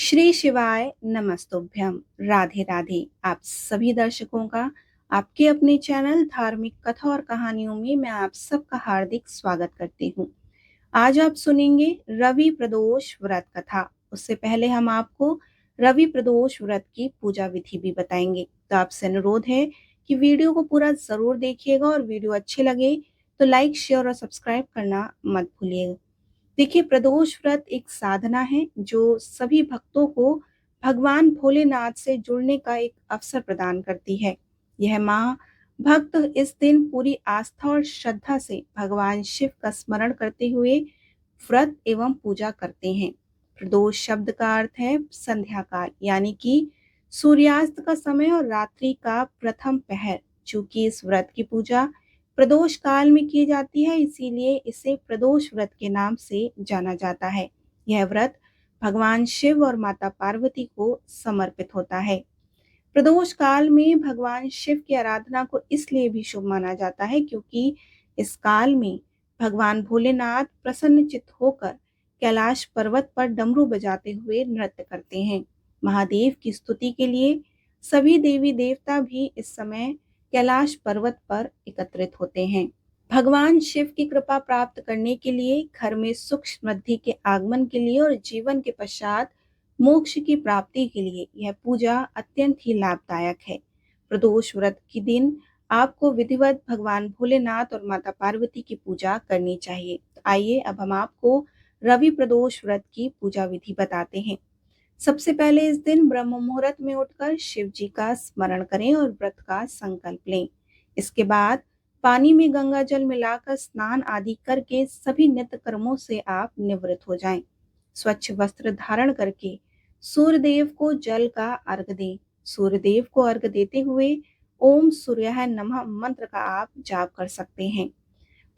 श्री शिवाय नमस्तुभ्यम। राधे राधे। आप सभी दर्शकों का आपके अपने चैनल धार्मिक कथा और कहानियों में मैं आप सबका हार्दिक स्वागत करती हूँ। आज आप सुनेंगे रवि प्रदोष व्रत कथा। उससे पहले हम आपको रवि प्रदोष व्रत की पूजा विधि भी बताएंगे। तो आपसे अनुरोध है कि वीडियो को पूरा जरूर देखिएगा और वीडियो अच्छे लगे तो लाइक शेयर और सब्सक्राइब करना मत भूलिएगा। देखिए, प्रदोष व्रत एक साधना है जो सभी भक्तों को भगवान भोलेनाथ से जुड़ने का एक अवसर प्रदान करती है। यह माह भक्त इस दिन पूरी आस्था और श्रद्धा से भगवान शिव का स्मरण करते हुए व्रत एवं पूजा करते हैं। प्रदोष शब्द का अर्थ है संध्या काल, यानी कि सूर्यास्त का समय और रात्रि का प्रथम पहर। चूंकि इस व्रत की पूजा प्रदोष काल में की जाती है, इसीलिए इसे प्रदोष व्रत के नाम से जाना जाता है। यह व्रत भगवान शिव और माता पार्वती को समर्पित होता है। प्रदोष काल में भगवान शिव की आराधना को इसलिए भी शुभ माना जाता है क्योंकि इस काल में भगवान भोलेनाथ प्रसन्नचित्त होकर कैलाश पर्वत पर डमरू बजाते हुए नृत्य करते हैं। महादेव की स्तुति के लिए सभी देवी देवता भी इस समय कैलाश पर्वत पर एकत्रित होते हैं। भगवान शिव की कृपा प्राप्त करने के लिए, घर में सुख समृद्धि के आगमन के लिए और जीवन के पश्चात मोक्ष की प्राप्ति के लिए यह पूजा अत्यंत ही लाभदायक है। प्रदोष व्रत के दिन आपको विधिवत भगवान भोलेनाथ और माता पार्वती की पूजा करनी चाहिए। तो आइए अब हम आपको रवि प्रदोष व्रत की पूजा विधि बताते हैं। सबसे पहले इस दिन ब्रह्म मुहूर्त में उठकर शिव जी का स्मरण करें और व्रत का संकल्प लें। इसके बाद पानी में गंगा जल मिलाकर स्नान आदि करके सभी नित्य कर्मों से आप निवृत्त हो जाएं। स्वच्छ वस्त्र धारण करके सूर्य देव को जल का अर्घ दें। सूर्य देव को अर्घ देते हुए ओम सूर्याय नमः मंत्र का आप जाप कर सकते हैं।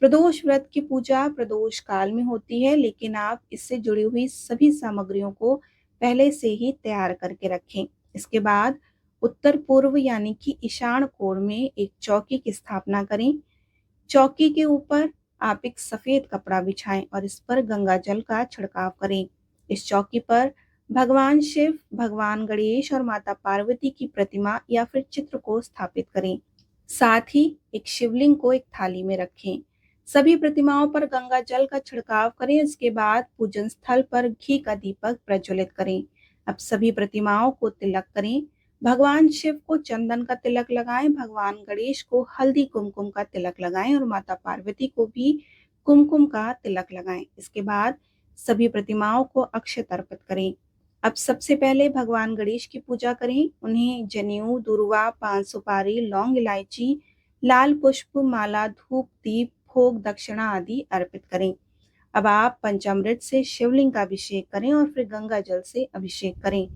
प्रदोष व्रत की पूजा प्रदोष काल में होती है, लेकिन आप इससे जुड़ी हुई सभी सामग्रियों को पहले से ही तैयार करके रखें। इसके बाद उत्तर पूर्व यानी कि ईशान कोण में एक चौकी की स्थापना करें। चौकी के ऊपर आप एक सफेद कपड़ा बिछाएं और इस पर गंगा जल का छिड़काव करें। इस चौकी पर भगवान शिव, भगवान गणेश और माता पार्वती की प्रतिमा या फिर चित्र को स्थापित करें। साथ ही एक शिवलिंग को एक थाली में रखें। सभी प्रतिमाओं पर गंगा जल का छिड़काव करें। इसके बाद पूजन स्थल पर घी का दीपक प्रज्वलित करें। अब सभी प्रतिमाओं को तिलक करें। भगवान शिव को चंदन का तिलक लगाएं, भगवान गणेश को हल्दी कुमकुम का तिलक लगाएं और माता पार्वती को भी कुमकुम का तिलक लगाएं। इसके बाद सभी प्रतिमाओं को अक्षत अर्पित करें। अब सबसे पहले भगवान गणेश की पूजा करें। उन्हें जनेऊ, दूर्वा, पान सुपारी, लौंग, इलायची, लाल पुष्प, माला, धूप, दीप, भोग, दक्षिणा आदि अर्पित करें। अब आप पंचामृत से शिवलिंग का अभिषेक करें और फिर गंगा जल से अभिषेक करें।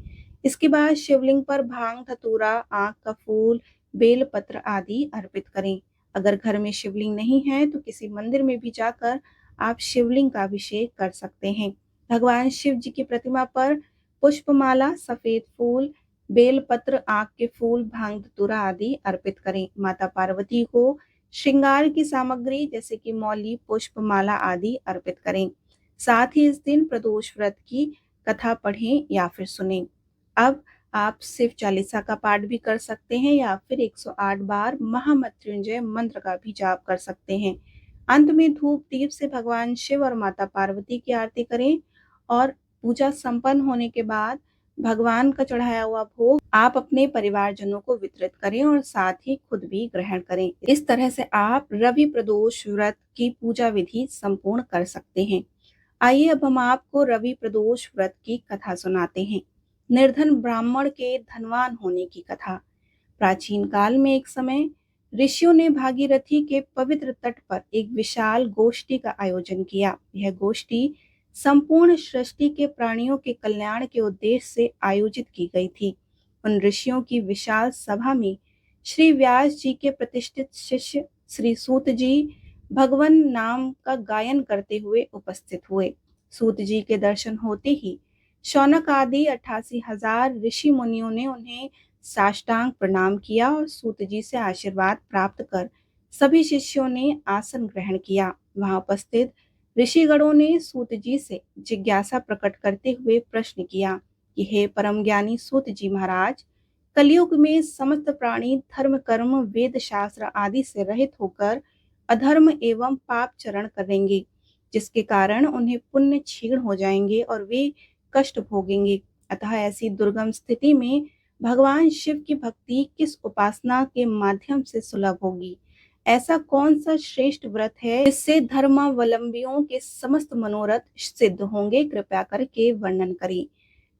इसके बाद शिवलिंग पर भांग, धतूरा, आंख का फूल, बेल पत्र आदि अर्पित करें। अगर घर में शिवलिंग नहीं है तो किसी मंदिर में भी जाकर आप शिवलिंग का अभिषेक कर सकते हैं। भगवान शिव जी की प्रतिमा पर पुष्पमाला, सफेद फूल, बेल पत्र, आंख के फूल, भांग, धतूरा आदि अर्पित करें। माता पार्वती को श्रृंगार की सामग्री जैसे कि मौली, पुष्प, माला आदि अर्पित करें। साथ ही इस दिन प्रदोष व्रत की कथा पढ़ें या फिर सुनें। अब आप शिव चालीसा का पाठ भी कर सकते हैं या फिर 108 बार महामृत्युंजय मंत्र का भी जाप कर सकते हैं। अंत में धूप दीप से भगवान शिव और माता पार्वती की आरती करें और पूजा संपन्न होने के बाद भगवान का चढ़ाया हुआ भोग आप अपने परिवारजनों को वितरित करें और साथ ही खुद भी ग्रहण करें। इस तरह से आप रवि प्रदोष व्रत की पूजा विधि संपूर्ण कर सकते हैं। आइए अब हम आपको रवि प्रदोष व्रत की कथा सुनाते हैं। निर्धन ब्राह्मण के धनवान होने की कथा। प्राचीन काल में एक समय ऋषियों ने भागीरथी के पवित्र तट पर एक विशाल गोष्ठी का आयोजन किया। यह गोष्ठी संपूर्ण सृष्टि के प्राणियों के कल्याण के उद्देश्य से आयोजित की गई थी। उन ऋषियों की विशाल सभा में श्री व्यास जी के प्रतिष्ठित शिष्य श्री सूत जी भगवन नाम का गायन करते हुए उपस्थित हुए। सूत जी के दर्शन होते ही शौनक आदि 88,000 ऋषि मुनियों ने उन्हें साष्टांग प्रणाम किया और सूत जी से आशीर्वाद प्राप्त कर सभी शिष्यों ने आसन ग्रहण किया। वहां उपस्थित ऋषिगणों ने सूत जी से जिज्ञासा प्रकट करते हुए प्रश्न किया, कि हे परम ज्ञानी सूत जी महाराज, कलयुग में समस्त प्राणी धर्म कर्म वेद शास्त्र आदि से रहित होकर अधर्म एवं पाप चरण करेंगे, जिसके कारण उन्हें पुण्य क्षीण हो जाएंगे और वे कष्ट भोगेंगे। अतः ऐसी दुर्गम स्थिति में भगवान शिव की भक्ति किस उपासना के माध्यम से सुलभ होगी? ऐसा कौन सा श्रेष्ठ व्रत है जिससे धर्मावलंबियों के समस्त मनोरथ सिद्ध होंगे? कृपया करके वर्णन करें।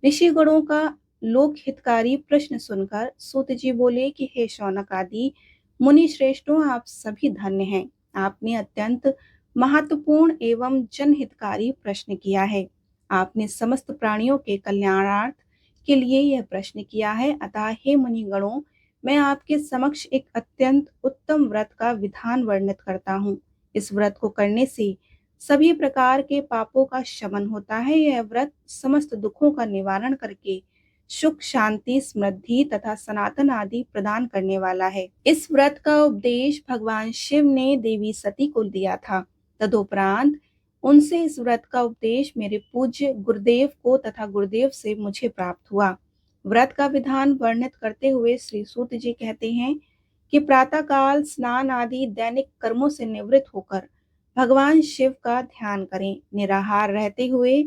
ऋषिगणों का लोक हितकारी प्रश्न सुनकर सूत जी बोले कि हे शौनक आदि मुनि श्रेष्ठों, आप सभी धन्य हैं। आपने अत्यंत महत्वपूर्ण एवं जनहितकारी प्रश्न किया है। आपने समस्त प्राणियों के कल्याणार्थ के लिए यह प्रश्न किया है। अतः हे मुनिगणों, मैं आपके समक्ष एक अत्यंत उत्तम व्रत का विधान वर्णित करता हूँ। इस व्रत को करने से सभी प्रकार के पापों का शमन होता है। यह व्रत समस्त दुखों का निवारण करके सुख शांति समृद्धि तथा सनातन आदि प्रदान करने वाला है। इस व्रत का उपदेश भगवान शिव ने देवी सती को दिया था। तदुपरांत उनसे इस व्रत का उपदेश मेरे पूज्य गुरुदेव को तथा गुरुदेव से मुझे प्राप्त हुआ। व्रत का विधान वर्णित करते हुए श्री सूत जी कहते हैं कि प्रातः काल स्नान आदि दैनिक कर्मों से निवृत्त होकर भगवान शिव का ध्यान करें। निराहार रहते हुए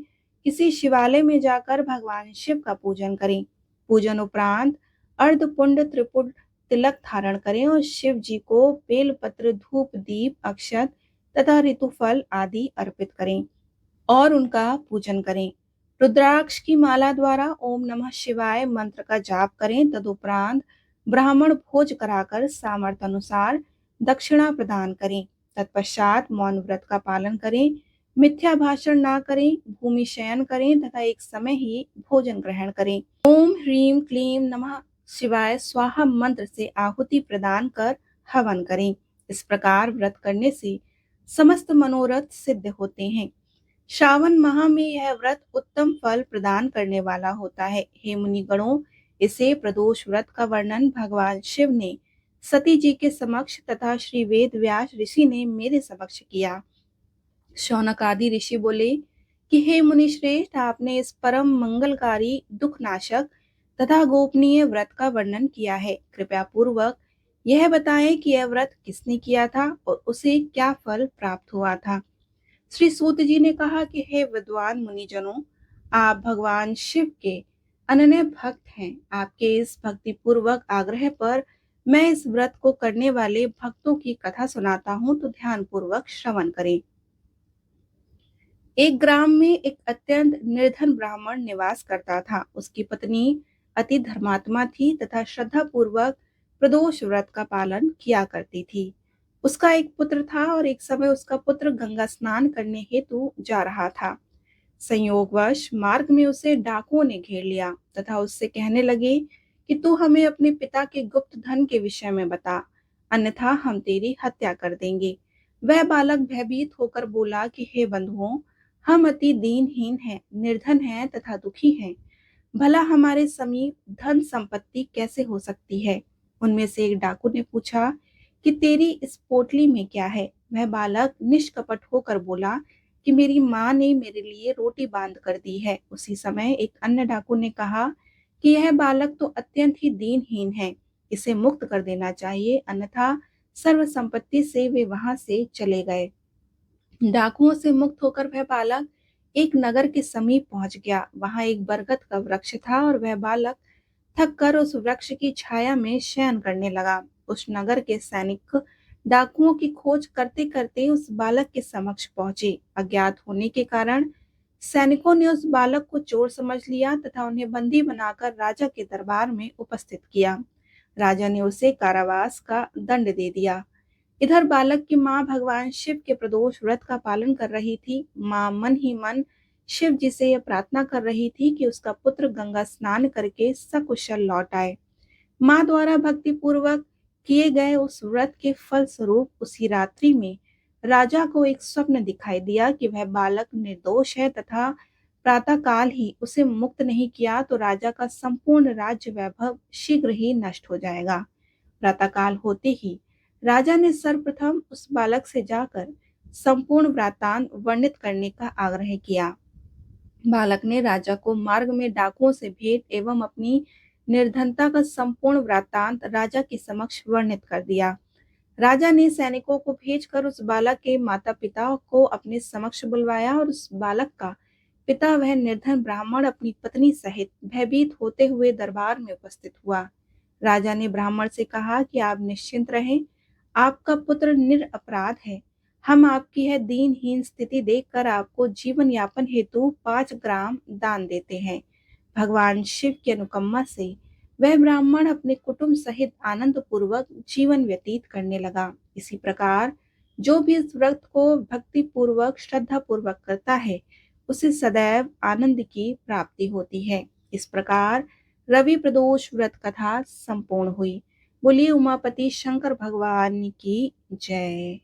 किसी शिवालय में जाकर भगवान शिव का पूजन करें। पूजन उपरांत अर्धपुंड त्रिपुट तिलक धारण करें और शिव जी को बेलपत्र धूप दीप अक्षत तथा ऋतुफल आदि अर्पित करें और उनका पूजन करें। रुद्राक्ष की माला द्वारा ओम नमः शिवाय मंत्र का जाप करें। तदुपरांत ब्राह्मण भोज कराकर सामर्थ्य अनुसार दक्षिणा प्रदान करें। तत्पश्चात मौन व्रत का पालन करें, मिथ्या भाषण ना करें, भूमि शयन करें तथा एक समय ही भोजन ग्रहण करें। ओम ह्रीम क्लीम नमः शिवाय स्वाहा मंत्र से आहुति प्रदान कर हवन करें। इस प्रकार व्रत करने से समस्त मनोरथ सिद्ध होते हैं। श्रावण माह में यह व्रत उत्तम फल प्रदान करने वाला होता है। हे मुनिगणों, इसे प्रदोष व्रत का वर्णन भगवान शिव ने सती जी के समक्ष तथा श्री वेद व्यास ऋषि ने मेरे समक्ष किया। शौनक आदि ऋषि बोले कि हे मुनि श्रेष्ठ, आपने इस परम मंगलकारी दुख नाशक तथा गोपनीय व्रत का वर्णन किया है। कृपया पूर्वक यह बताएं कि यह व्रत किसने किया था और उसे क्या फल प्राप्त हुआ था। श्री सूत जी ने कहा कि हे विद्वान मुनिजनों, आप भगवान शिव के अनन्य भक्त हैं। आपके इस भक्ति पूर्वक आग्रह पर मैं इस व्रत को करने वाले भक्तों की कथा सुनाता हूँ, तो ध्यान पूर्वक श्रवण करें। एक ग्राम में एक अत्यंत निर्धन ब्राह्मण निवास करता था। उसकी पत्नी अति धर्मात्मा थी तथा श्रद्धा पूर्वक प्रदोष व्रत का पालन किया करती थी। उसका एक पुत्र था और एक समय उसका पुत्र गंगा स्नान करने हेतु जा रहा था। संयोगवश मार्ग में उसे डाकुओं ने घेर लिया तथा उससे कहने लगे कि तू हमें अपने पिता के गुप्त धन के विषय में बता, अन्यथा हम तेरी हत्या कर देंगे। वह बालक भयभीत होकर बोला कि हे बंधुओं, हम अति दीनहीन हैं, निर्धन हैं तथा दुखी हैं। भला हमारे समीप धन संपत्ति कैसे हो सकती है? उनमें से एक डाकू ने पूछा कि तेरी इस पोटली में क्या है? वह बालक निष्कपट होकर बोला कि मेरी माँ ने मेरे लिए रोटी बांध कर दी है। उसी समय एक अन्य डाकू ने कहा कि यह बालक तो अत्यंत ही दीनहीन है, इसे मुक्त कर देना चाहिए, अन्यथा सर्व संपत्ति से वे वहां से चले गए। डाकुओं से मुक्त होकर वह बालक एक नगर के समीप पहुंच गया। वहां एक बरगद का वृक्ष था और वह बालक थक कर उस वृक्ष की छाया में शयन करने लगा। उस नगर के सैनिक डाकुओं की खोज करते करते उस बालक के समक्ष पहुंचे। अज्ञात होने के कारण सैनिकों ने उस बालक को चोर समझ लिया तथा उन्हें बंदी बनाकर राजा के दरबार में उपस्थित किया। राजा ने उसे कारावास का दंड दे दिया। इधर बालक की माँ भगवान शिव के प्रदोष व्रत का पालन कर रही थी। माँ मन ही मन शिव जी से यह प्रार्थना कर रही थी कि उसका पुत्र गंगा स्नान करके सकुशल लौट आए। माँ द्वारा भक्ति पूर्वक किए गए उस व्रत के फल स्वरूप उसी रात्रि में राजा को एक स्वप्न दिखाई दिया कि वह बालक निर्दोष है तथा प्रातः काल ही उसे मुक्त नहीं किया तो राजा का संपूर्ण राज्य वैभव शीघ्र ही नष्ट हो जाएगा। प्रातः काल होते ही राजा ने सर्वप्रथम उस बालक से जाकर संपूर्ण वृत्तांत वर्णित करने का आग्रह किया। बालक ने राजा को मार्ग में डाकुओं से भेंट एवं अपनी निर्धनता का संपूर्ण वृत्तांत राजा के समक्ष वर्णित कर दिया। राजा ने सैनिकों को भेजकर उस बालक के माता पिता को अपने समक्ष बुलवाया और उस बालक का पिता वह निर्धन ब्राह्मण अपनी पत्नी सहित भयभीत होते हुए दरबार में उपस्थित हुआ। राजा ने ब्राह्मण से कहा कि आप निश्चिंत रहें, आपका पुत्र निरपराध है। हम आपकी यह दीनहीन स्थिति देखकर आपको जीवन यापन हेतु 5 ग्राम दान देते हैं। भगवान शिव की अनुकंपा से वह ब्राह्मण अपने कुटुंब सहित आनंद पूर्वक जीवन व्यतीत करने लगा। इसी प्रकार जो भी इस व्रत को भक्ति पूर्वक श्रद्धा पूर्वक करता है, उसे सदैव आनंद की प्राप्ति होती है। इस प्रकार रवि प्रदोष व्रत कथा संपूर्ण हुई। बोलिए उमापति शंकर भगवान की जय।